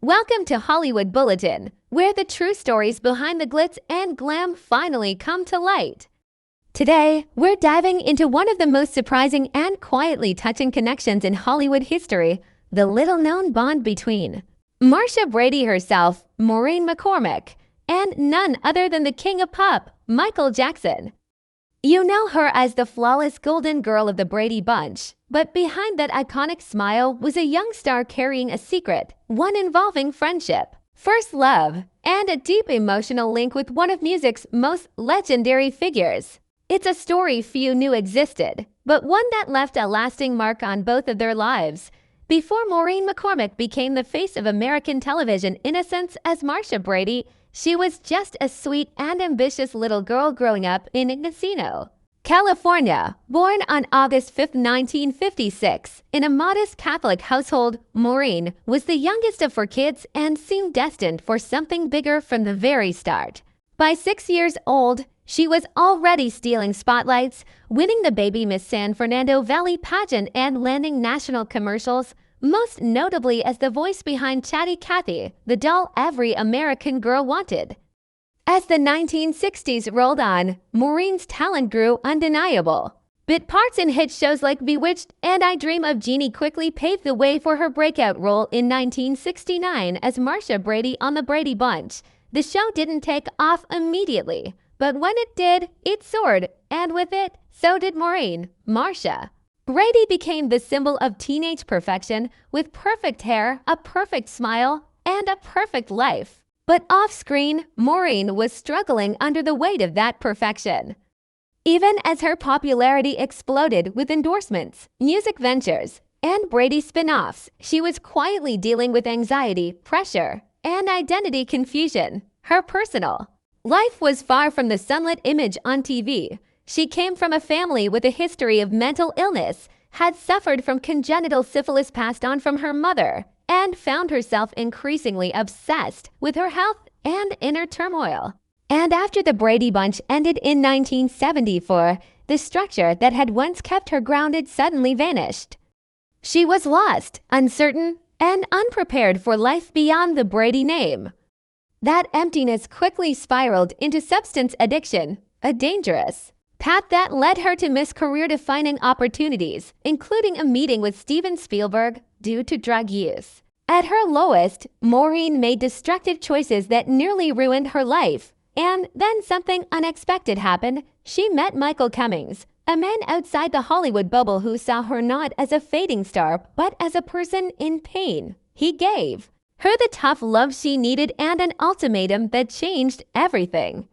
Welcome to Hollywood Bulletin, where the true stories behind the glitz and glam finally come to light. Today, we're diving into one of the most surprising and quietly touching connections in Hollywood history, the little-known bond between Marcia Brady herself, Maureen McCormick, and none other than the king of pop, Michael Jackson. You know her as the flawless golden girl of the Brady Bunch, but behind that iconic smile was a young star carrying a secret, one involving friendship, first love, and a deep emotional link with one of music's most legendary figures. It's a story few knew existed, but one that left a lasting mark on both of their lives. Before Maureen McCormick became the face of American television in a sense as Marcia Brady, she was just a sweet and ambitious little girl growing up in Encino, California. Born on August 5, 1956, in a modest Catholic household, Maureen was the youngest of four kids and seemed destined for something bigger from the very start. By 6 years old, she was already stealing spotlights, winning the Baby Miss San Fernando Valley pageant and landing national commercials, most notably as the voice behind Chatty Cathy, the doll every American girl wanted. As the 1960s rolled on, Maureen's talent grew undeniable. Bit parts in hit shows like Bewitched and I Dream of Jeannie quickly paved the way for her breakout role in 1969 as Marcia Brady on The Brady Bunch. The show didn't take off immediately, but when it did, it soared, and with it, so did Maureen, Marcia. Brady became the symbol of teenage perfection with perfect hair, a perfect smile, and a perfect life. But off-screen, Maureen was struggling under the weight of that perfection. Even as her popularity exploded with endorsements, music ventures, and Brady spin-offs, she was quietly dealing with anxiety, pressure, and identity confusion. Her personal life was far from the sunlit image on TV. She came from a family with a history of mental illness, had suffered from congenital syphilis passed on from her mother, and found herself increasingly obsessed with her health and inner turmoil. And after the Brady Bunch ended in 1974, the structure that had once kept her grounded suddenly vanished. She was lost, uncertain, and unprepared for life beyond the Brady name. That emptiness quickly spiraled into substance addiction, a dangerous path that led her to miss career-defining opportunities, including a meeting with Steven Spielberg due to drug use. At her lowest, Maureen made destructive choices that nearly ruined her life. And then something unexpected happened. She met Michael Cummings, a man outside the Hollywood bubble who saw her not as a fading star, but as a person in pain. He gave her the tough love she needed and an ultimatum that changed everything.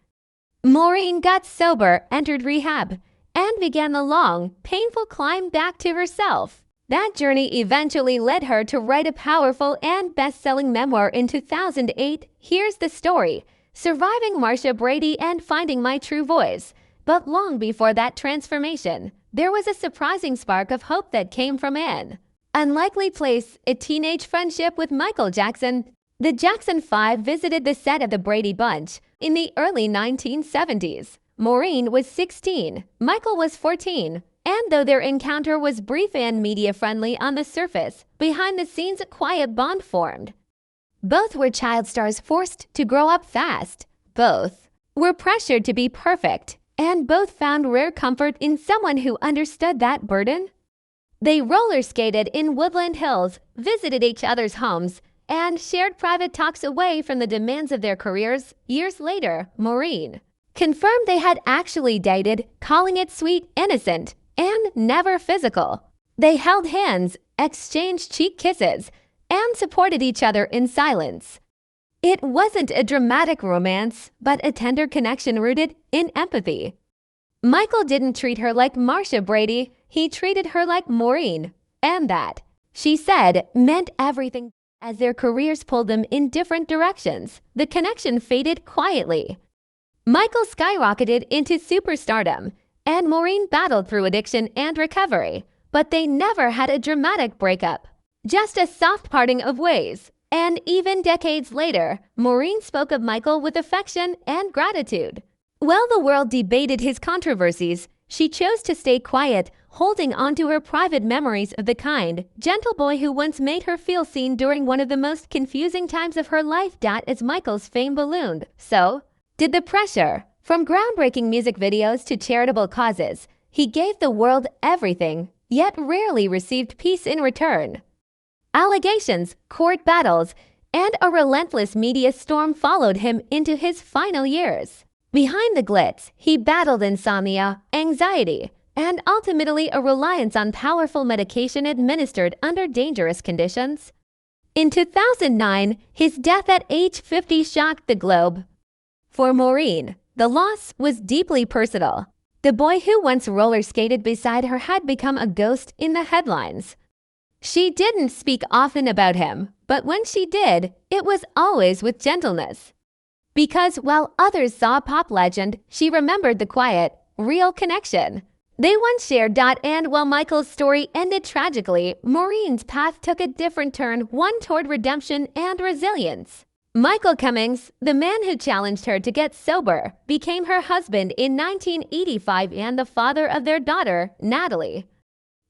Maureen got sober, entered rehab, and began the long, painful climb back to herself. That journey eventually led her to write a powerful and best-selling memoir in 2008, Here's the Story, Surviving Marcia Brady and Finding My True Voice. But long before that transformation, there was a surprising spark of hope that came from an unlikely place, a teenage friendship with Michael Jackson. The Jackson Five visited the set of The Brady Bunch in the early 1970s. Maureen was 16, Michael was 14, and though their encounter was brief and media-friendly on the surface, behind the scenes a quiet bond formed. Both were child stars forced to grow up fast. Both were pressured to be perfect, and both found rare comfort in someone who understood that burden. They roller skated in Woodland Hills, visited each other's homes, and shared private talks away from the demands of their careers. Years later, Maureen confirmed they had actually dated, calling it sweet, innocent, and never physical. They held hands, exchanged cheek kisses, and supported each other in silence. It wasn't a dramatic romance, but a tender connection rooted in empathy. Michael didn't treat her like Marcia Brady, he treated her like Maureen, and that, she said, meant everything. As their careers pulled them in different directions, the connection faded quietly. Michael skyrocketed into superstardom, and Maureen battled through addiction and recovery, but they never had a dramatic breakup, just a soft parting of ways. And even decades later, Maureen spoke of Michael with affection and gratitude. While the world debated his controversies, she chose to stay quiet, holding onto her private memories of the kind, gentle boy who once made her feel seen during one of the most confusing times of her life. As Michael's fame ballooned, so did the pressure. From groundbreaking music videos to charitable causes, he gave the world everything, yet rarely received peace in return. Allegations, court battles, and a relentless media storm followed him into his final years. Behind the glitz, he battled insomnia, anxiety, and ultimately a reliance on powerful medication administered under dangerous conditions. In 2009, his death at age 50 shocked the globe. For Maureen, the loss was deeply personal. The boy who once roller skated beside her had become a ghost in the headlines. She didn't speak often about him, but when she did, it was always with gentleness. Because while others saw a pop legend, she remembered the quiet, real connection they once shared. And while Michael's story ended tragically, Maureen's path took a different turn, one toward redemption and resilience. Michael Cummings, the man who challenged her to get sober, became her husband in 1985 and the father of their daughter, Natalie.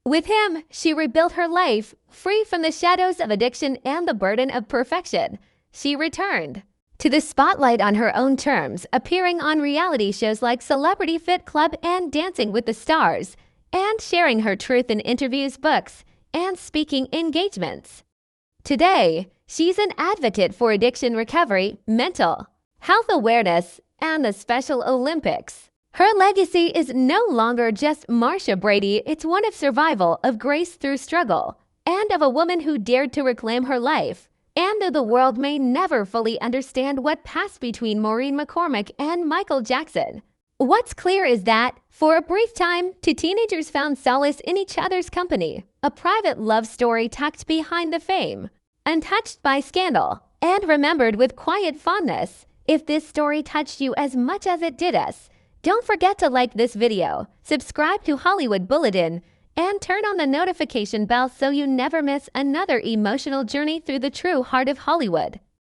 With him, she rebuilt her life, free from the shadows of addiction and the burden of perfection. She returned to the spotlight on her own terms, appearing on reality shows like Celebrity Fit Club and Dancing with the Stars, and sharing her truth in interviews, books, and speaking engagements. Today, she's an advocate for addiction recovery, mental health awareness, and the Special Olympics. Her legacy is no longer just Marcia Brady, it's one of survival, of grace through struggle, and of a woman who dared to reclaim her life. And though the world may never fully understand what passed between Maureen McCormick and Michael Jackson, what's clear is that, for a brief time, two teenagers found solace in each other's company, a private love story tucked behind the fame, untouched by scandal, and remembered with quiet fondness. If this story touched you as much as it did us, don't forget to like this video, subscribe to Hollywood Bulletin, and turn on the notification bell so you never miss another emotional journey through the true heart of Hollywood.